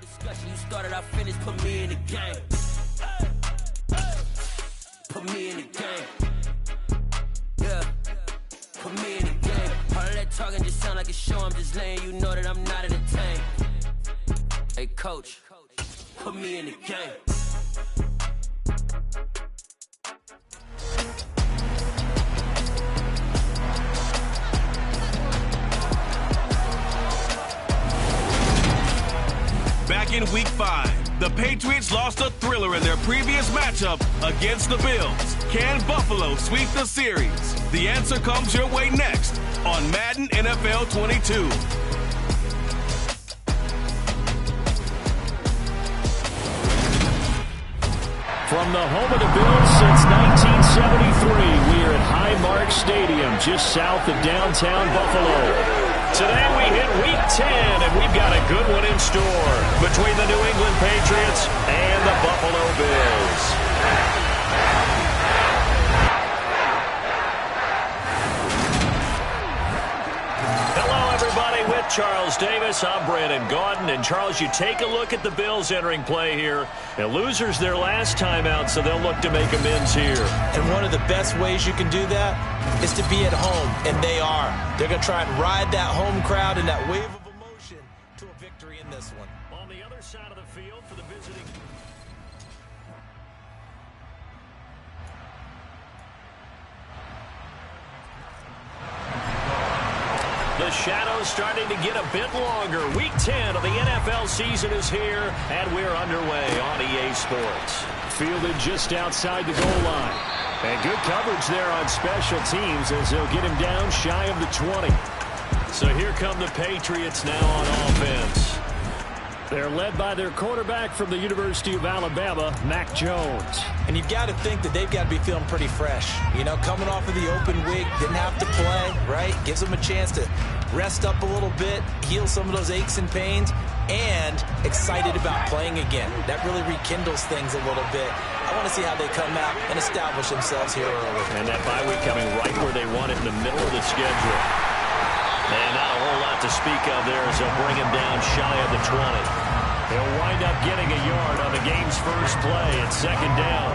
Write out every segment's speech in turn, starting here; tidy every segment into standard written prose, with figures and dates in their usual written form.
discussion. You started, I finished. Put me in the game. Put me in the game. Yeah. Put me in the game. All of that talking just sound like a show. I'm just letting you know that I'm not entertained. Hey, coach, put me in the game. Back in Week 5, the Patriots lost a thriller in their previous matchup against the Bills. Can Buffalo sweep the series? The answer comes your way next on Madden NFL 22. From the home of the Bills since 1973, we are at Highmark Stadium, just south of downtown Buffalo. Today we hit Week 10, and we've got a good one in store between the New England Patriots and the Buffalo Bills. Hello, everybody. With Charles Davis, I'm Brandon Gaudin. And, Charles, you take a look at the Bills entering play here. And losers their last time out, so they'll look to make amends here. And one of the best ways you can do that is to be at home, and they are. They're going to try and ride that home crowd and that wave of emotion to a victory in this one. On the other side of the field for the visiting... The shadow's starting to get a bit longer. Week 10 of the NFL season is here, and we're underway on EA Sports. Fielded just outside the goal line. And good coverage there on special teams as they'll get him down shy of the 20. So here come the Patriots now on offense. They're led by their quarterback from the University of Alabama, Mac Jones. And you've got to think that they've got to be feeling pretty fresh. You know, coming off of the open week, didn't have to play, right? Gives them a chance to rest up a little bit, heal some of those aches and pains, and excited about playing again. That really rekindles things a little bit. I want to see how they come out and establish themselves here early. And that bye week coming right where they want it, in the middle of the schedule. And not a whole lot to speak of there as they'll bring him down shy of the 20. He'll wind up getting a yard on the game's first play at second down.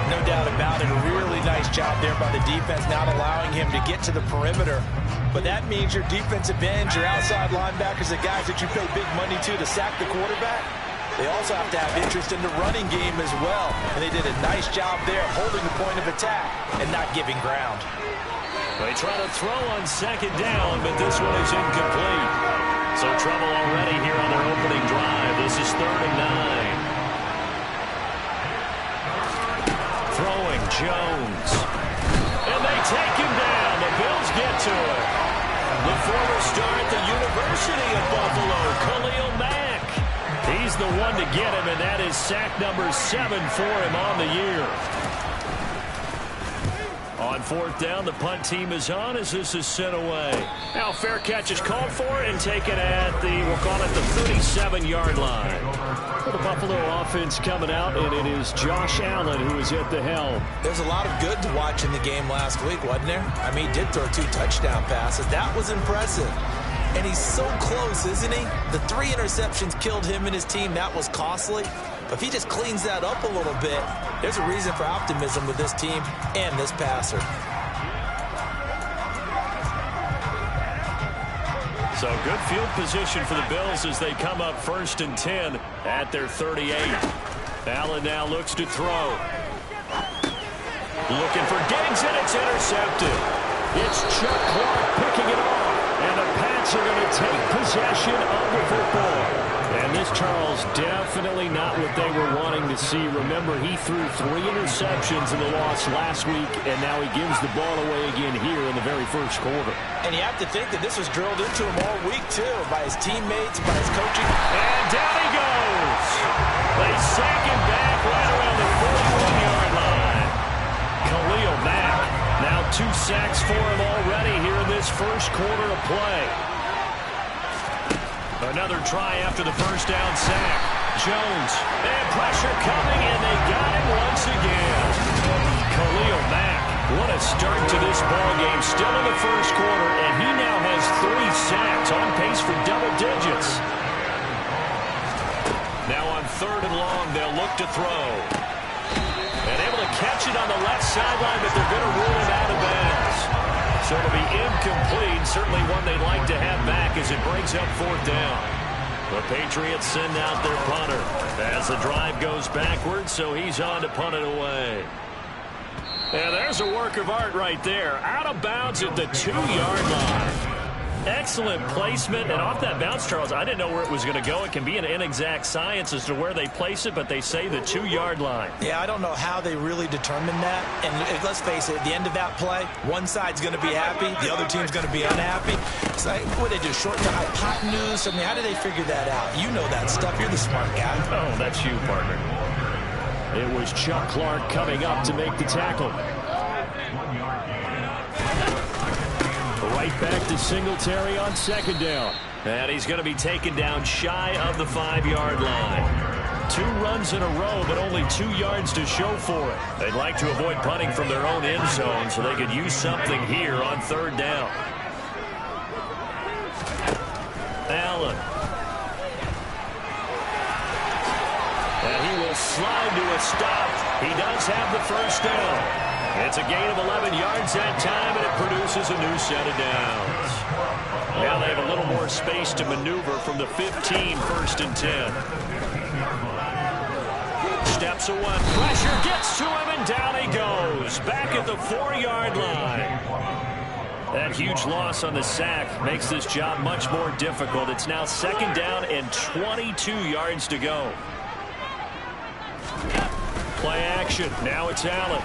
No doubt about it. A really nice job there by the defense, not allowing him to get to the perimeter. But that means your defensive ends, your outside linebackers, the guys that you pay big money to sack the quarterback, they also have to have interest in the running game as well. And they did a nice job there holding the point of attack and not giving ground. They try to throw on second down, but this one is incomplete. So trouble already here on their opening drive. This is 3rd and 9. Throwing Jones. And they take him down. The Bills get to it. The former star at the University of Buffalo, Khalil Mack. He's the one to get him, and that is sack number 7 for him on the year. On 4th down, the punt team is on as this is sent away. Now fair catch is called for and taken at we'll call it the 37-yard line. For the Buffalo offense coming out, and it is Josh Allen who is at the helm. There's a lot of good to watch in the game last week, wasn't there? I mean, he did throw 2 touchdown passes. That was impressive. And he's so close, isn't he? The 3 interceptions killed him and his team. That was costly. But if he just cleans that up a little bit, there's a reason for optimism with this team and this passer. So good field position for the Bills as they come up 1st and 10 at their 38. Allen now looks to throw. Looking for Diggs, and it's intercepted. It's Chuck Clark picking it off. And the Pats are going to take possession of the football. And this, Charles, definitely not what they were wanting to see. Remember, he threw 3 interceptions in the loss last week, and now he gives the ball away again here in the very first quarter. And you have to think that this was drilled into him all week, too, by his teammates, by his coaching. And down he goes. They sack him back right around the 41-yard line. Khalil Mack, now 2 sacks for him already here in this first quarter of play. Another try after the first down sack. Jones, and pressure coming, and they got him once again. Khalil Mack, what a start to this ball game. Still in the first quarter, and he now has 3 sacks, on pace for double digits. Now on 3rd and long, they'll look to throw. And able to catch it on the left sideline, but they're going to rule him out of bounds. So it'll be incomplete. Certainly one they'd like to have back as it brings up 4th down. The Patriots send out their punter as the drive goes backwards, so he's on to punt it away. And there's a work of art right there. Out of bounds at the 2-yard line. Excellent placement, and off that bounce, Charles, I didn't know where it was going to go. It can be an inexact science as to where they place it, but they say the 2-yard line. Yeah, I don't know how they really determined that. And let's face it, at the end of that play, one side's going to be happy, the other team's going to be unhappy. It's like, what do they do, shorten the hypotenuse? I mean, how do they figure that out? You know that stuff. You're the smart guy. Oh, that's you, partner. It was Chuck Clark coming up to make the tackle. Right back to Singletary on 2nd down. And he's going to be taken down shy of the 5-yard line. 2 runs in a row, but only 2 yards to show for it. They'd like to avoid punting from their own end zone so they could use something here on 3rd down. Allen. And he will slide to a stop. He does have the 1st down. It's a gain of 11 yards that time, and it produces a new set of downs. Now they have a little more space to maneuver from the 15, 1st and 10. Steps away, pressure gets to him, and down he goes. Back at the 4-yard line. That huge loss on the sack makes this job much more difficult. It's now 2nd down and 22 yards to go. Play action. Now it's Allen.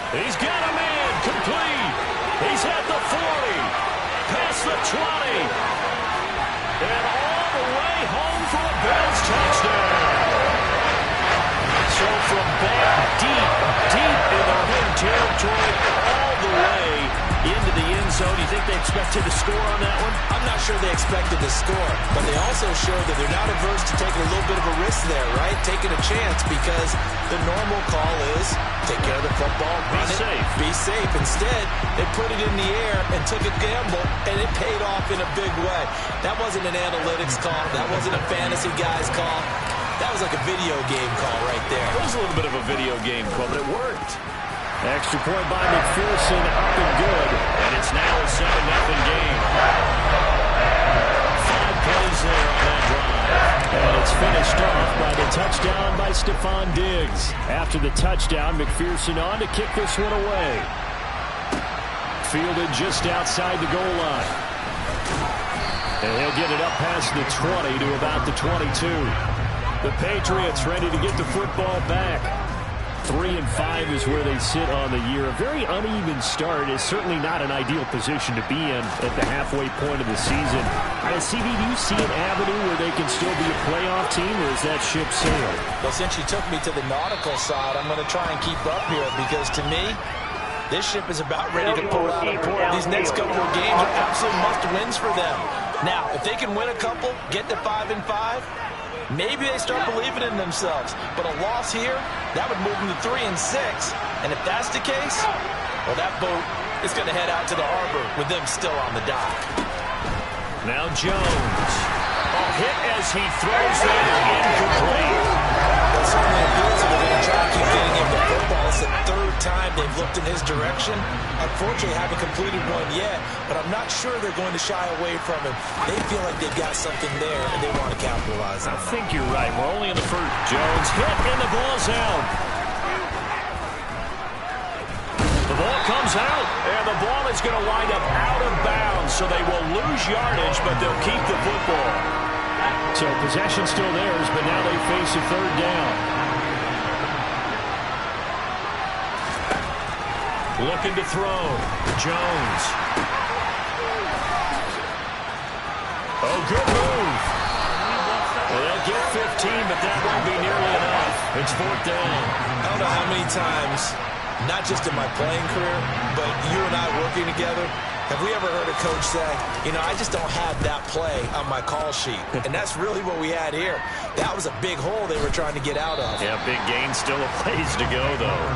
He's got a man, complete. He's at the 40, past the 20, and all the way home for a Bills touchdown. So from back deep in their home territory, all the way into the end zone. Do you think they expected to score on that one? I'm not sure they expected to score, but they also showed that they're not averse to taking a little bit of a risk there, right? Taking a chance, because the normal call is take care of the football, run it, be safe. Instead, they put it in the air and took a gamble, and it paid off in a big way. That wasn't an analytics call. That wasn't a fantasy guy's call. That was like a video game call right there. It was a little bit of a video game call, but it worked. Extra point by McPherson, up and good, and it's now a 7-0 game. 5 plays there on that drive, and it's finished off by the touchdown by Stephon Diggs. After the touchdown, McPherson on to kick this one away. Fielded just outside the goal line. And he'll get it up past the 20 to about the 22. The Patriots ready to get the football back. 3-5 is where they sit on the year. A very uneven start is certainly not an ideal position to be in at the halfway point of the season. CB, do you see an avenue where they can still be a playoff team, or is that ship sailed? Well, since you took me to the nautical side, I'm going to try and keep up here, because to me, this ship is about ready to pull out of port. These next couple of games are absolute must-wins for them. Now, if they can win a couple, get to 5-5, maybe they start believing in themselves. But a loss here, that would move them to 3-6. And if that's the case, well, that boat is going to head out to the harbor with them still on the dock. Now Jones. Hit as he throws that incomplete. Well, certainly appears that they're going to try to keep getting him the football. It's the 3rd time they've looked in his direction. Unfortunately, haven't completed one yet, but I'm not sure they're going to shy away from him. They feel like they've got something there, and they want to capitalize on it. I think you're right. We're only in the 1st. Jones hit, and the ball's out. The ball comes out, and the ball is going to wind up out of bounds, so they will lose yardage, but they'll keep the football. So possession still theirs, but now they face a 3rd down. Looking to throw. Jones. Oh, good move. Well, they'll get 15, but that won't be nearly enough. It's 4th down. I don't know how many times, not just in my playing career, but you and I working together, have we ever heard a coach say, you know, I just don't have that play on my call sheet. And that's really what we had here. That was a big hole they were trying to get out of. Yeah, big gain, still a ways to go, though.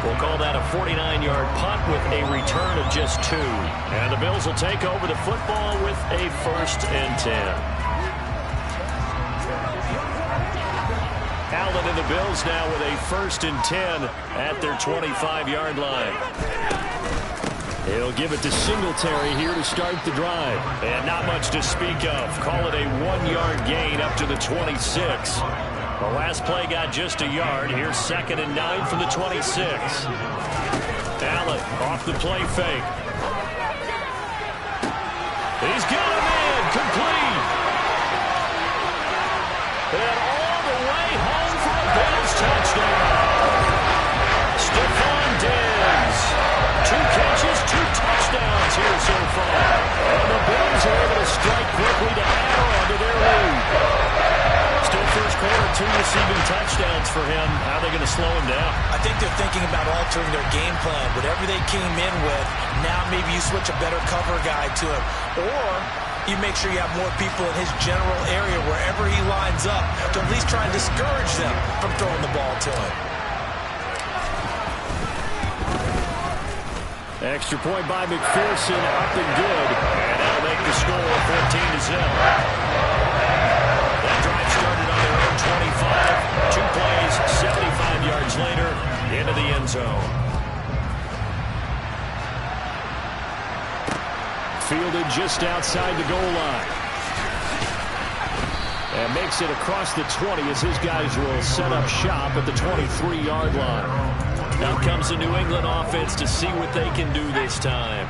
We'll call that a 49-yard punt with a return of just 2. And the Bills will take over the football with a 1st and 10. And the Bills now with a 1st and 10 at their 25-yard line. He'll give it to Singletary here to start the drive. And not much to speak of. Call it a 1-yard gain up to the 26. The last play got just a yard. Here's 2nd and 9 from the 26. Allen off the play fake. He's got him in. Complete. And all the way home for a Bills touchdown. Stephon Diggs. 2 catches, 2 touchdowns here so far. And the Bills are able to strike quickly to add on to their lead. Still first quarter, 2 receiving touchdowns for him. How are they going to slow him down? I think they're thinking about altering their game plan. Whatever they came in with, now maybe you switch a better cover guy to him. Or you make sure you have more people in his general area wherever he lines up to at least try and discourage them from throwing the ball to him. Extra point by McPherson, up and good. And that'll make the score 14-0. That drive started on their own 25. 2 plays, 75 yards later, into the end zone. Fielded just outside the goal line. And makes it across the 20 as his guys will set up shop at the 23-yard line. Now comes the New England offense to see what they can do this time.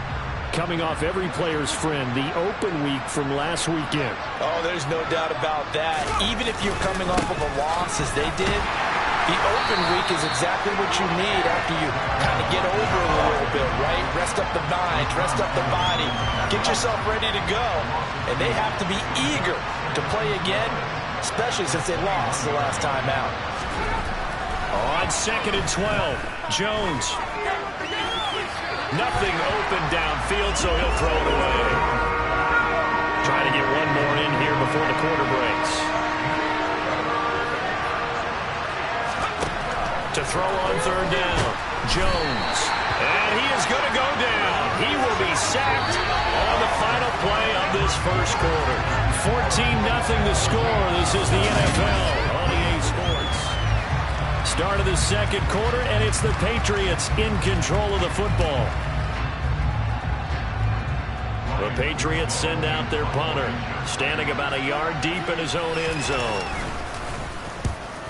Coming off every player's friend, the open week from last weekend. Oh, there's no doubt about that. Even if you're coming off of a loss as they did, the open week is exactly what you need after you kind of get over it a little bit, right? Rest up the mind, rest up the body, get yourself ready to go. And they have to be eager to play again, especially since they lost the last time out. On 2nd and 12, Jones. Nothing open downfield, so he'll throw it away. Trying to get one more in here before the quarter breaks. To throw on 3rd down, Jones. And he is going to go down. He will be sacked on the final play of this first quarter. 14-0 the score. This is the NFL on EA Sports. Start of the second quarter, and it's the Patriots in control of the football. The Patriots send out their punter, standing about a yard deep in his own end zone.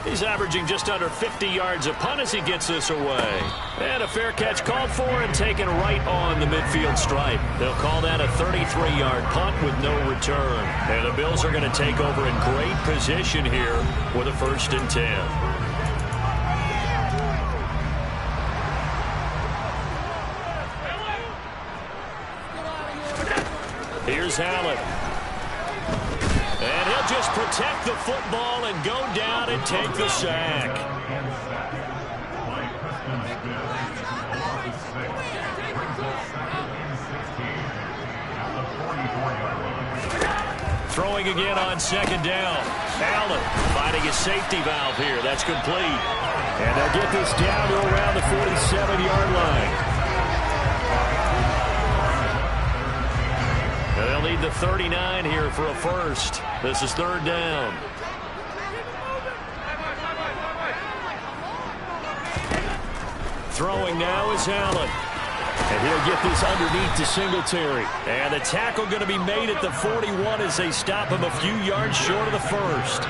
He's averaging just under 50 yards a punt as he gets this away. And a fair catch called for and taken right on the midfield stripe. They'll call that a 33-yard punt with no return. And the Bills are going to take over in great position here with a 1st and 10. Here's Allen. And he'll just protect the football and go down and take the sack. Throwing again on 2nd down. Allen finding a safety valve here. That's complete. And they'll get this down to around the 47-yard line. They'll need the 39 here for a first. This is 3rd down. Throwing now is Allen. And he'll get this underneath to Singletary. And the tackle going to be made at the 41 as they stop him a few yards short of the first.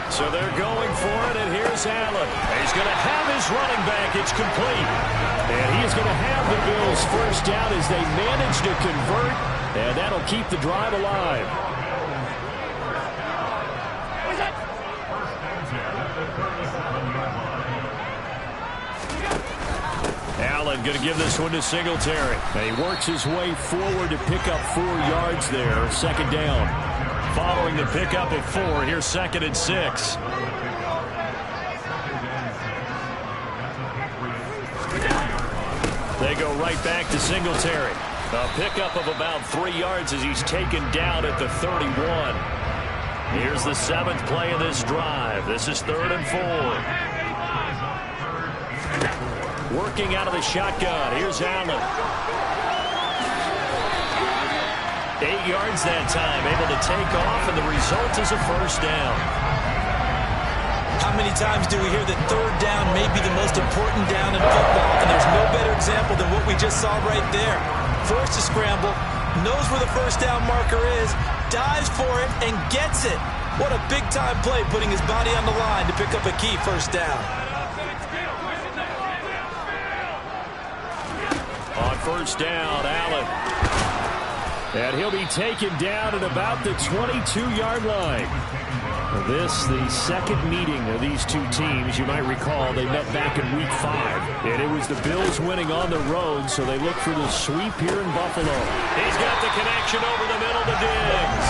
So they're going for it, and here's Allen. He's going to have his running back. It's complete. And he is going to have the Bills first down as they manage to convert, and that'll keep the drive alive. Allen going to give this one to Singletary. And he works his way forward to pick up 4 yards there. 2nd down. Following the pickup of 4, here's 2nd and 6. They go right back to Singletary. A pickup of about 3 yards as he's taken down at the 31. Here's the 7th play of this drive. This is 3rd and 4. Working out of the shotgun. Here's Allen. 8 yards that time, able to take off, and the result is a first down. How many times do we hear that third down may be the most important down in football? And there's no better example than what we just saw right there. Forced to scramble, knows where the first down marker is, dives for it, and gets it. What a big-time play, putting his body on the line to pick up a key first down. On first down, Allen. And he'll be taken down at about the 22-yard line. This, the second meeting of these two teams. You might recall they met back in Week 5. And it was the Bills winning on the road, so they look for the sweep here in Buffalo. He's got the connection over the middle to Diggs.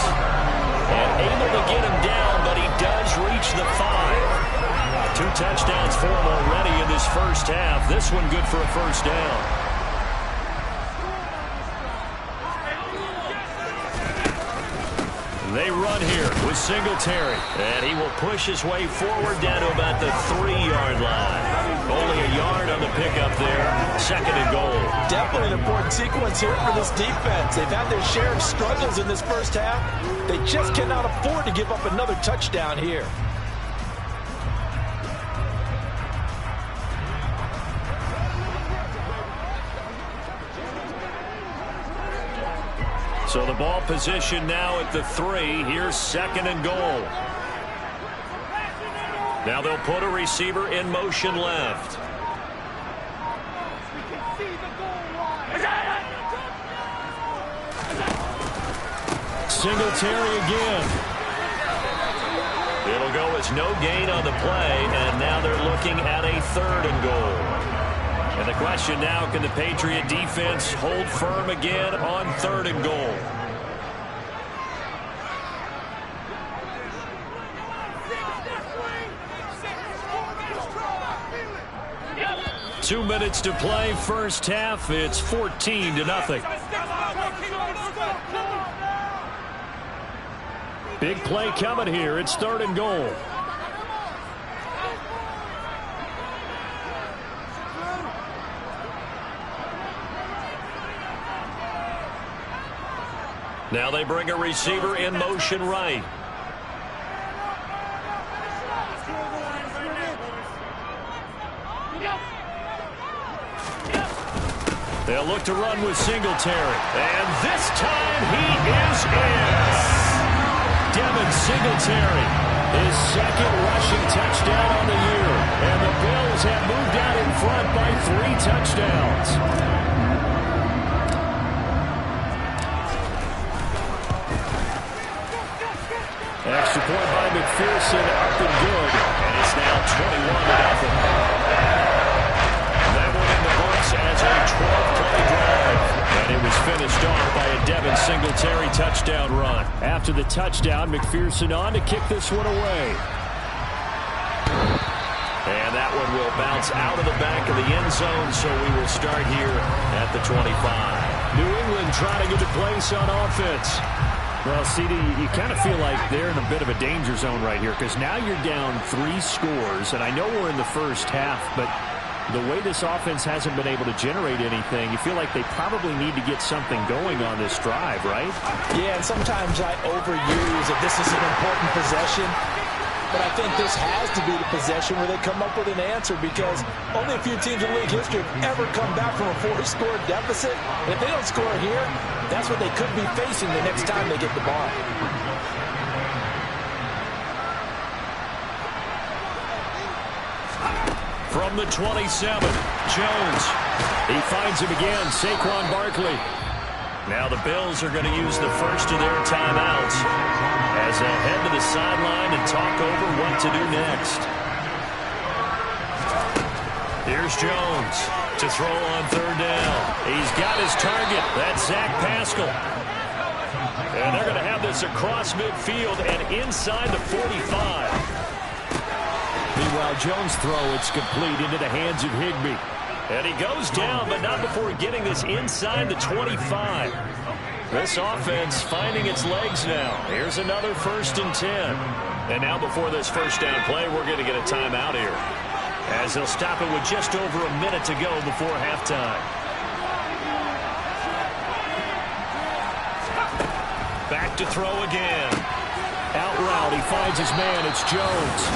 And able to get him down, but he does reach the 5. 2 touchdowns for him already in this first half. This one good for a first down. They run here with Singletary. And he will push his way forward down to about the 3-yard line. Only a yard on the pickup there. Second and goal. Definitely an important sequence here for this defense. They've had their share of struggles in this first half. They just cannot afford to give up another touchdown here. So the ball position now at the 3. Here's second and goal. Now they'll put a receiver in motion left. Singletary again. It'll go as no gain on the play, and now they're looking at a third and goal. And the question now, can the Patriot defense hold firm again on third and goal? Two minutes to play, first half. It's 14-0. Big play coming here. It's third and goal. Now they bring a receiver in motion right. They'll look to run with Singletary. And this time he is in. Devin Singletary, his second rushing touchdown on the year. And the Bills have moved out in front by 3 touchdowns. Extra point by McPherson, up and good. And it's now 21-0. That one in the books as a 12-play drive. And it was finished off by a Devin Singletary touchdown run. After the touchdown, McPherson on to kick this one away. And that one will bounce out of the back of the end zone, so we will start here at the 25. New England trying to get a place on offense. Well, CD, you kind of feel like they're in a bit of a danger zone right here because now you're down 3 scores, and I know we're in the first half, but the way this offense hasn't been able to generate anything, you feel like they probably need to get something going on this drive, right? Yeah, and sometimes I overuse that this is an important possession, but I think this has to be the possession where they come up with an answer because only a few teams in league history have ever come back from a 4-score deficit. And if they don't score here, that's what they could be facing the next time they get the ball. From the 27, Jones. He finds him again, Saquon Barkley. Now the Bills are going to use the first of their timeouts as they'll head to the sideline and talk over what to do next. Here's Jones to throw on third down. He's got his target. That's Zach Pascal. And they're going to have this across midfield and inside the 45. Meanwhile, Jones' throw, it's complete into the hands of Higbee. And he goes down, but not before getting this inside the 25. This offense finding its legs now. Here's another 1st and 10. And now before this first down play, we're going to get a timeout here, as they'll stop it with just over a minute to go before halftime. look to throw again. Out route, he finds his man. It's Jones.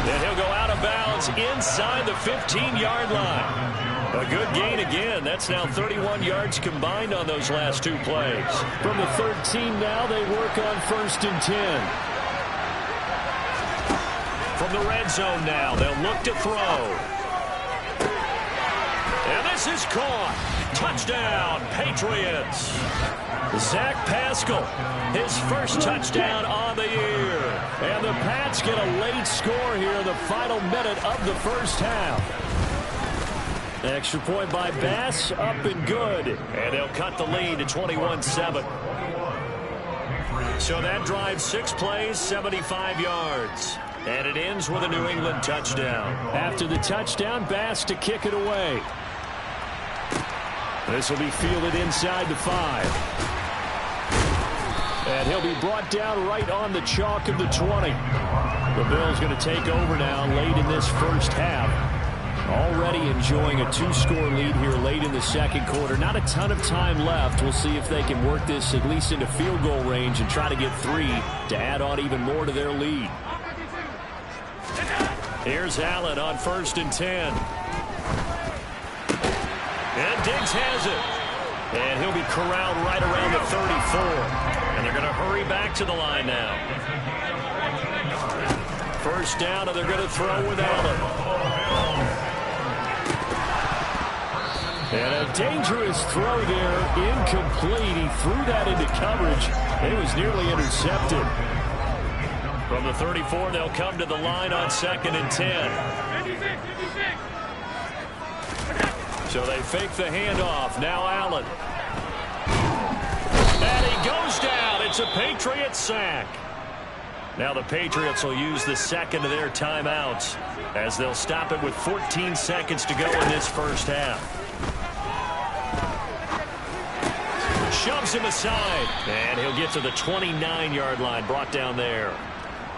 And he'll go out of bounds inside the 15-yard line. A good gain again. That's now 31 yards combined on those last two plays. From the 13 now, they work on 1st and 10. From the red zone now, they'll look to throw. And this is caught. Touchdown, Patriots. Zach Pascal, his first touchdown on the year. And the Pats get a late score here in the final minute of the first half. Extra point by Bass, up and good. And they'll cut the lead to 21-7. So that drive 6 plays, 75 yards. And it ends with a New England touchdown. After the touchdown, Bass to kick it away. This will be fielded inside the 5. And he'll be brought down right on the chalk of the 20. The Bills going to take over now late in this first half. Already enjoying a 2-score lead here late in the second quarter. Not a ton of time left. We'll see if they can work this at least into field goal range and try to get 3 to add on even more to their lead. Here's Allen on 1st and 10. And Diggs has it. And he'll be corralled right around the 34. And they're going to hurry back to the line now. First down, and they're going to throw with Allen. And a dangerous throw there. Incomplete. He threw that into coverage. It was nearly intercepted. From the 34, they'll come to the line on 2nd and 10. So they fake the handoff. Now Allen. And he goes down. It's a Patriot sack. Now the Patriots will use the second of their timeouts as they'll stop it with 14 seconds to go in this first half. Shoves him aside. And he'll get to the 29-yard line, brought down there.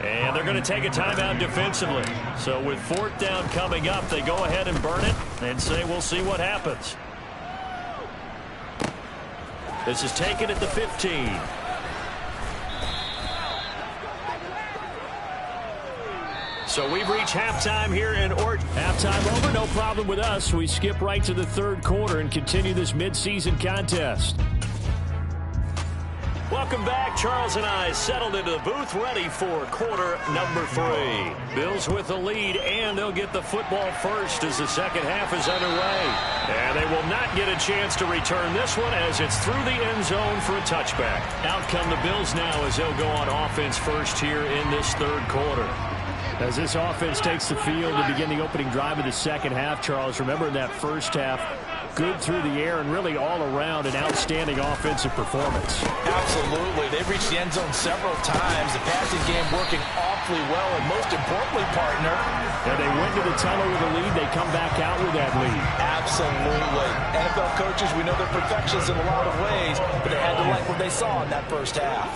And they're going to take a timeout defensively. So with 4th down coming up, they go ahead and burn it and say we'll see what happens. This is taken at the 15. So we've reached halftime here in Orton. Halftime over, no problem with us. We skip right to the 3rd quarter and continue this midseason contest. Welcome back. Charles and I settled into the booth, ready for quarter number 3. Bills with the lead, and they'll get the football first as the second half is underway. And they will not get a chance to return this one as it's through the end zone for a touchback. Out come the Bills now as they'll go on offense first here in this 3rd quarter. As this offense takes the field to begin the opening drive of the second half, Charles, remember in that first half, good through the air and really all around an outstanding offensive performance. Absolutely. They've reached the end zone several times. The passing game working awfully well, and most importantly, partner, and they went to the tunnel with a lead. They come back out with that lead. Absolutely. NFL coaches, we know they're perfectionists in a lot of ways, but they had to like what they saw in that first half.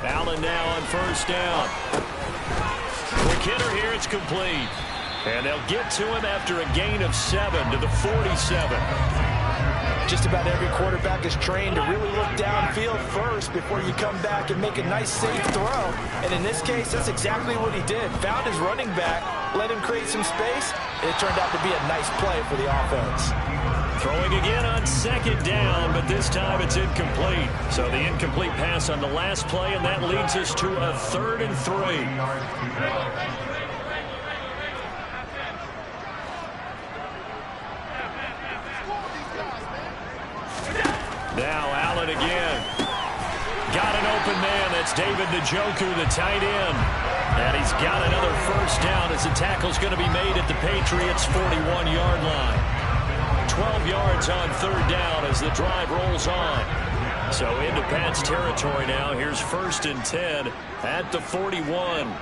Allen now on 1st down. Quick hitter here, it's complete. And they'll get to him after a gain of 7 to the 47. Just about every quarterback is trained to really look downfield first before you come back and make a nice, safe throw. And in this case, that's exactly what he did. Found his running back, let him create some space, and it turned out to be a nice play for the offense. Throwing again on 2nd down, but this time it's incomplete. So the incomplete pass on the last play, and that leads us to a 3rd and 3. Now Allen again. Got an open man. That's David Njoku, the tight end. And he's got another 1st down as the tackle's going to be made at the Patriots' 41-yard line. 12 yards on 3rd down as the drive rolls on. So into Pats territory now. Here's 1st and 10 at the 41.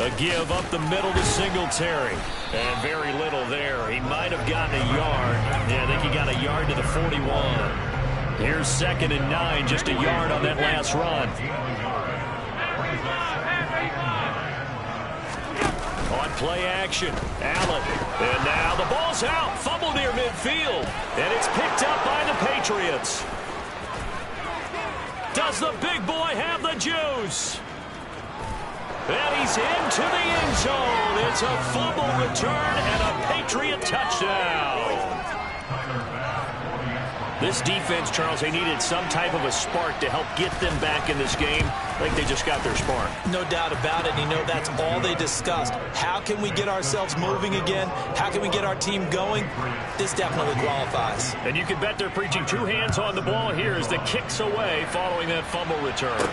A give up the middle to Singletary. And very little there. He might have gotten a yard. Yeah, I think he got a yard to the 41. Here's 2nd and 9, just a yard on that last run. On play action, Allen. And now the ball's out. Fumble near midfield. And it's picked up by the Patriots. Does the big boy have the juice? And he's into the end zone. It's a fumble return and a Patriot touchdown. This defense, Charles, they needed some type of a spark to help get them back in this game. I think they just got their spark. No doubt about it. You know, that's all they discussed. How can we get ourselves moving again? How can we get our team going? This definitely qualifies. And you can bet they're preaching 2 hands on the ball here as the kick's away following that fumble return.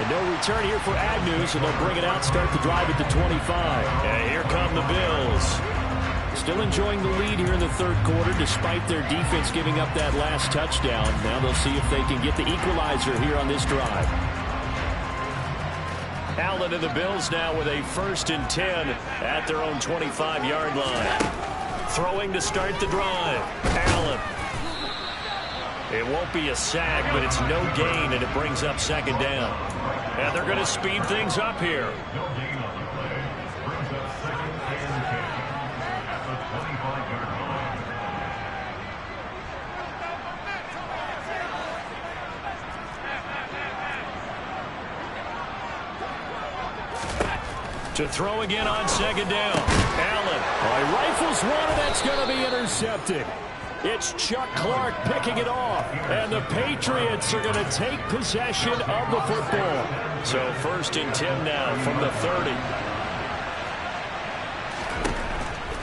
And no return here for Agnew, so they'll bring it out, start the drive at the 25. And here come the Bills. Still enjoying the lead here in the 3rd quarter, despite their defense giving up that last touchdown. Now they'll see if they can get the equalizer here on this drive. Allen and the Bills now with a 1st and 10 at their own 25-yard line. Throwing to start the drive. Allen. It won't be a sack, but it's no gain, and it brings up 2nd down. And they're going to speed things up here. To throw again on 2nd down. Allen. He rifles one, and that's going to be intercepted. It's Chuck Clark picking it off. And the Patriots are going to take possession of the football. So 1st and 10 now from the 30.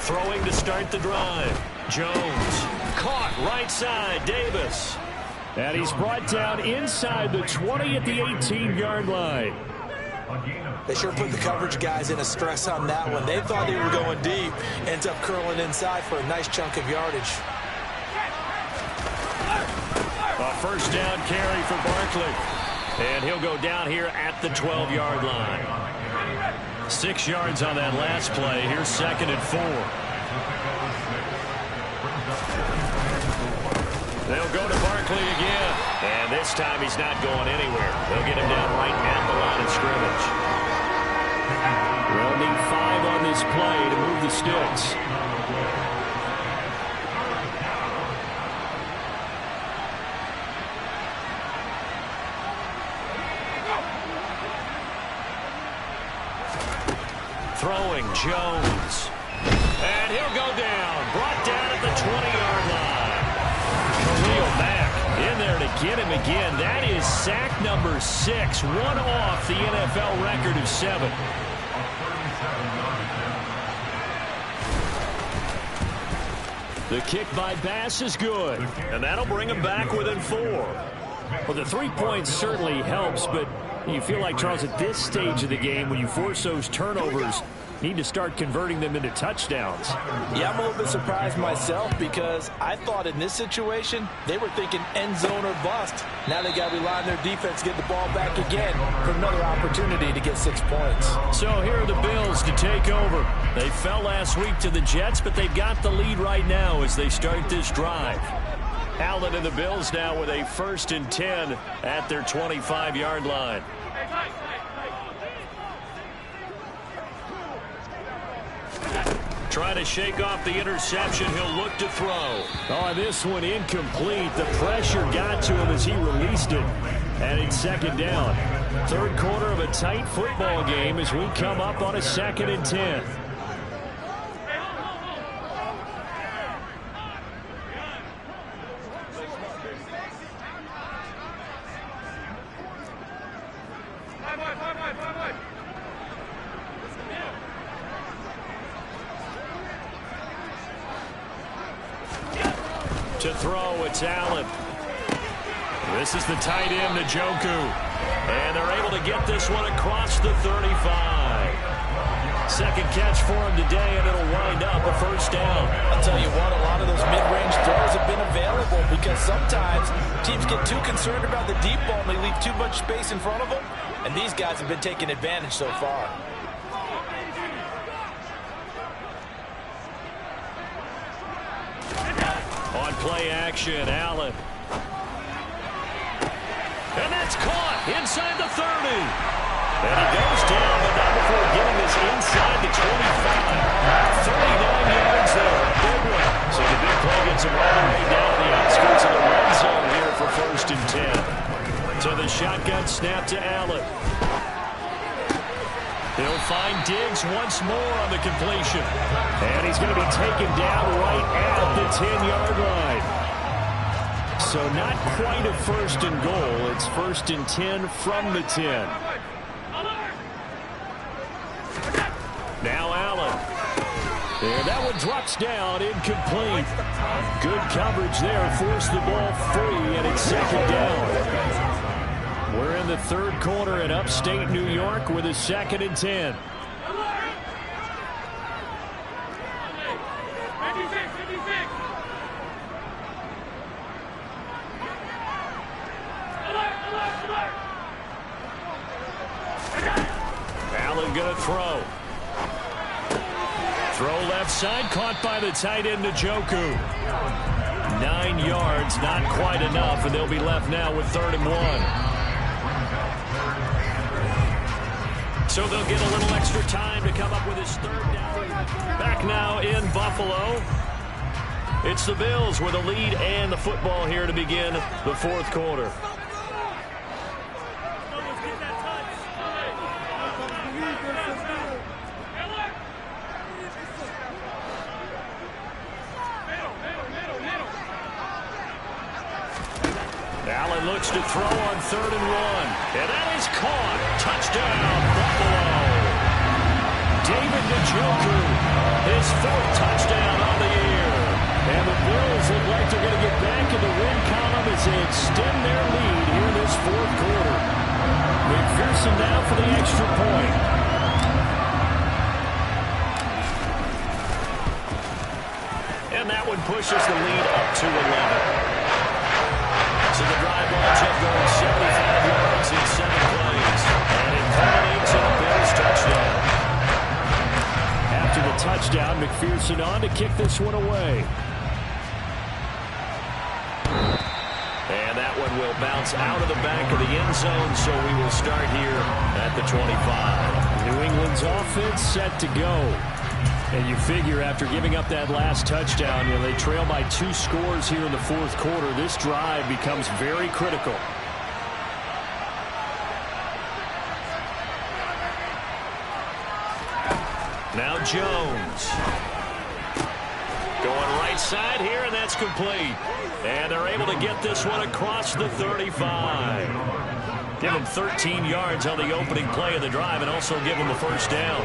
Throwing to start the drive. Jones. Caught right side. Davis. And he's brought down inside the 20 at the 18-yard line. They sure put the coverage guys in a stress on that one. They thought they were going deep. Ends up curling inside for a nice chunk of yardage. A 1st down carry for Barkley. And he'll go down here at the 12-yard line. 6 yards on that last play. Here's 2nd and 4. They'll go to Barkley again. And this time he's not going anywhere. They'll get him down right at the line of scrimmage. They'll need 5 on this play to move the sticks. Throwing Jones. And he'll go down. Brought down at the 20-yard line. Khalil Mack in there to get him again. That is sack number 6. One off the NFL record of 7. The kick by Bass is good. And that'll bring him back within 4. Well, the 3 points certainly helps, but you feel like, Charles, at this stage of the game, when you force those turnovers, you need to start converting them into touchdowns. Yeah, I'm a little bit surprised myself because I thought in this situation, they were thinking end zone or bust. Now they got to rely on their defense to get the ball back again for another opportunity to get 6 points. So here are the Bills to take over. They fell last week to the Jets, but they've got the lead right now as they start this drive. Allen and the Bills now with a 1st and 10 at their 25-yard line. Trying to shake off the interception. He'll look to throw. Oh, this one incomplete. The pressure got to him as he released it. And it's 2nd down. 3rd quarter of a tight football game as we come up on a 2nd and 10. To throw, it's Allen. This is the tight end, Njoku. And they're able to get this one across the 35. Second catch for him today, and it'll wind up a first down. I'll tell you what, a lot of those mid-range throws have been available because sometimes teams get too concerned about the deep ball and they leave too much space in front of them, and these guys have been taking advantage so far. On play action, Allen. And that's caught inside the 30. And he goes down, but not before getting this inside the 25. 39 yards there. Big one. So the big play gets him all the way down the outskirts of the red zone here for 1st and 10. So the shotgun snap to Allen. He'll find Diggs once more on the completion. And he's going to be taken down right at the 10-yard line. So not quite a 1st and goal. It's 1st and 10 from the 10. Now Allen. There, that one drops down, incomplete. Good coverage there, forced the ball free, and it's 2nd down. We're in the 3rd quarter in upstate New York with a 2nd and 10. Allen gonna throw. Throw left side, caught by the tight end Njoku. 9 yards, not quite enough, and they'll be left now with 3rd and 1. So they'll get a little extra time to come up with his 3rd down. Back now in Buffalo. It's the Bills with a lead and the football here to begin the 4th quarter. Allen looks to throw on 3rd and 1. And that is caught. Touchdown, Buffalo. David Njoku, his 4th touchdown on the year. And the Bills look like they're going to get back in the win column as they extend their lead here in this 4th quarter. McPherson now for the extra point. And that one pushes the lead up to 11. So the drive lines up going 75 yards in 7 plays. And it culminates in a Bills touchdown. After the touchdown, McPherson on to kick this one away. And that one will bounce out of the back of the end zone, so we will start here at the 25. New England's offense set to go. And you figure after giving up that last touchdown, they trail by 2 scores here in the 4th quarter. This drive becomes very critical. Now Jones. Going right side here, and that's complete. And they're able to get this one across the 35. Give them 13 yards on the opening play of the drive and also give them the 1st down.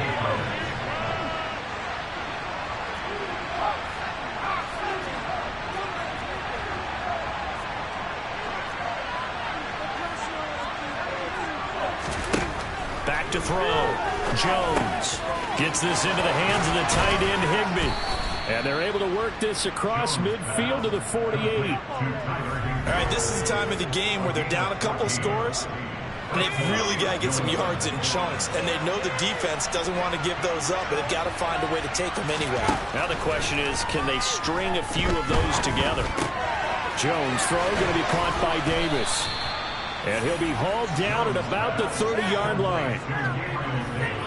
Back to throw. Jones gets this into the hands of the tight end Higbee. And they're able to work this across midfield to the 48. All right, this is the time of the game where they're down a couple of scores, and they've really got to get some yards in chunks, and they know the defense doesn't want to give those up, but they've got to find a way to take them anyway. Now the question is, can they string a few of those together? Jones throw going to be caught by Davis. And he'll be hauled down at about the 30-yard line.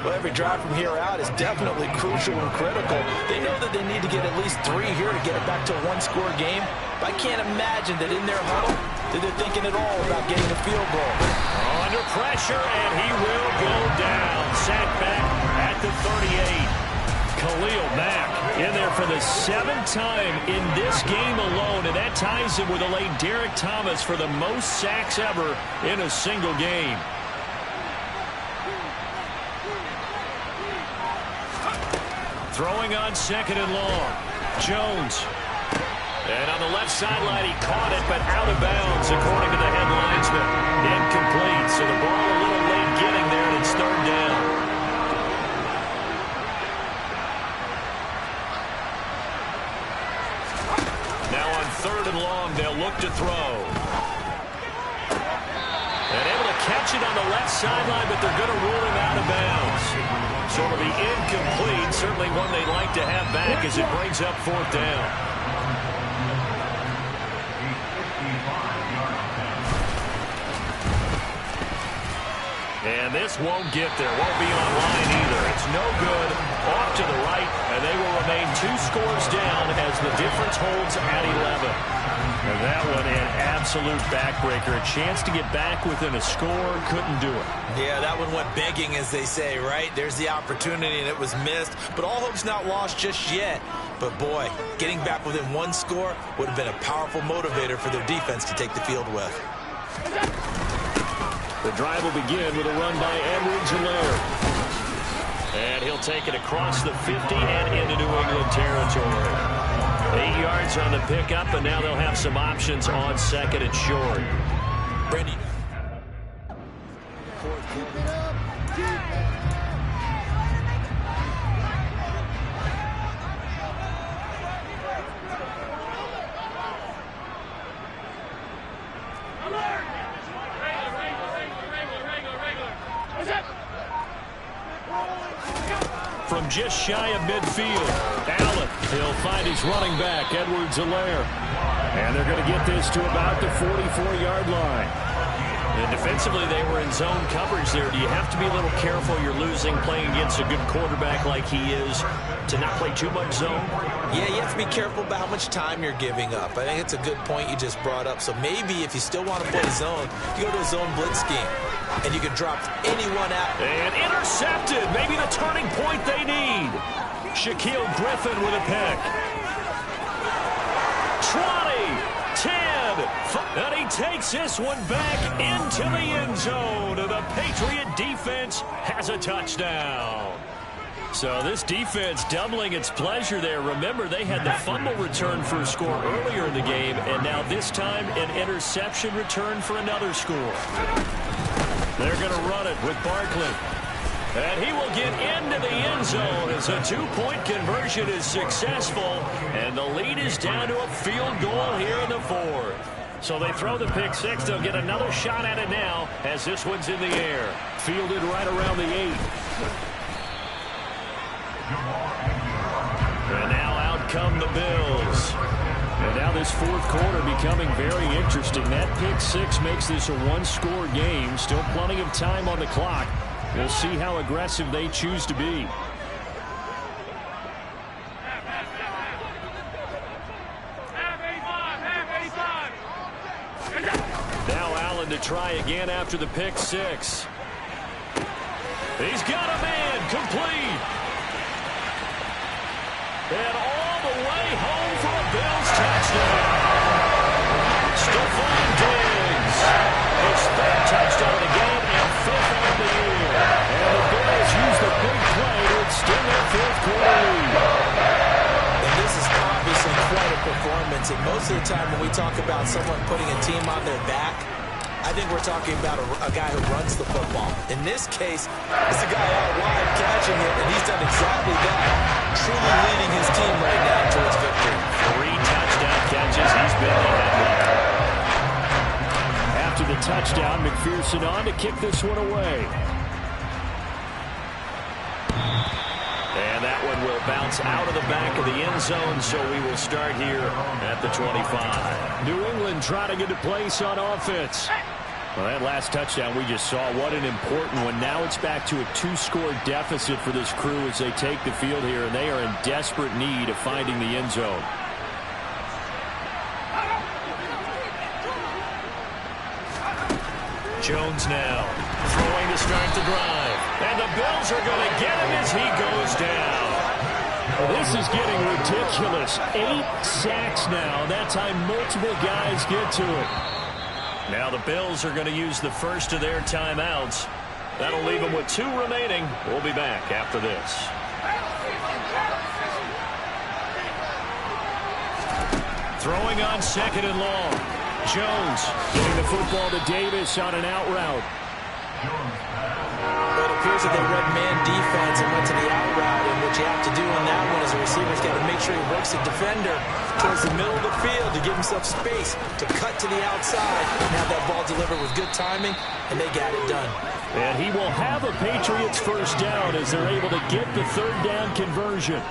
Well, every drive from here out is definitely crucial and critical. They know that they need to get at least 3 here to get it back to a 1-score game. But I can't imagine that in their huddle that they're thinking at all about getting a field goal. Under pressure, and he will go down. Sacked back at the 38. Khalil Mack in there for the 7th time in this game alone, and that ties him with the late Derek Thomas for the most sacks ever in a single game. Throwing on 2nd and long. Jones. And on the left sideline, he caught it, but out of bounds, according to the head linesman. Incomplete, so the ball a little late getting there, and it's 3rd down. on the left sideline, but they're going to rule him out of bounds. So it'll be incomplete. Certainly one they'd like to have back as it brings up 4th down. And this won't get there. Won't be online either. It's no good. Off to the right, and they will remain 2 scores down as the difference holds at 11. And that one an absolute backbreaker. A chance to get back within a score. Couldn't do it. Yeah, that one went begging, as they say, right? There's the opportunity, and it was missed. But all hope's not lost just yet. But, boy, getting back within 1 score would have been a powerful motivator for their defense to take the field with. The drive will begin with a run by Edwards-Helaire. And he'll take it across the 50 and into New England territory. 8 yards on the pickup, and now they'll have some options on 2nd and short. Brady. From just shy of midfield, Allen, he'll find his running back, Edwards-Helaire. And they're going to get this to about the 44-yard line. And defensively, they were in zone coverage there. Do you have to be a little careful? You're losing playing against a good quarterback like he is to not play too much zone? Yeah, you have to be careful about how much time you're giving up. I think it's a good point you just brought up. So maybe if you still want to play zone, you go to a zone blitz scheme. And you can drop anyone out. And intercepted. Maybe the turning point they need. Shaquille Griffin with a pick. 20, 10. And he takes this one back into the end zone. And the Patriot defense has a touchdown. So this defense doubling its pleasure there. Remember, they had the fumble return for a score earlier in the game. And now this time an interception return for another score. They're going to run it with Barkley. And he will get into the end zone as a 2-point conversion is successful. And the lead is down to a field goal here in the 4th. So they throw the pick 6. They'll get another shot at it now as this one's in the air. Fielded right around the 8. And now out come the Bills. And now this 4th quarter becoming very interesting. That pick 6 makes this a 1-score game. Still plenty of time on the clock. We'll see how aggressive they choose to be. Now Allen to try again after the pick 6. He's got a man complete. And all the way home for a Bills touchdown. Stephon Diggs. His 3rd touchdown of the game and 5th of the year. And the Bills use the big play to extend their 4th quarter lead. And this is obviously quite a performance. And most of the time when we talk about someone putting a team on their back, I think we're talking about a guy who runs the football. In this case, it's a guy out wide catching it, and he's done exactly that. Truly leading his team right now towards victory. 3 touchdown catches. He's been the headliner. After the touchdown, McPherson on to kick this one away. And that one will bounce out of the back of the end zone, so we will start here at the 25. New England trying to get a place on offense. Well, that last touchdown we just saw, what an important one. Now it's back to a 2-score deficit for this crew as they take the field here, and they are in desperate need of finding the end zone. Jones now throwing to start the drive. And the Bills are going to get him as he goes down. This is getting ridiculous. 8 sacks now. That time multiple guys get to it. Now the Bills are going to use the first of their timeouts. That'll leave them with 2 remaining. We'll be back after this. Throwing on 2nd and long. Jones getting the football to Davis on an out route. Little appears that they read man defense and went to the out route, and what you have to do on that one is the receiver's got to make sure he works the defender towards the middle of the field to give himself space to cut to the outside and have that ball delivered with good timing, and they got it done. And he will have a Patriots first down as they're able to get the third down conversion.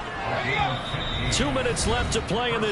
2 minutes left to play in this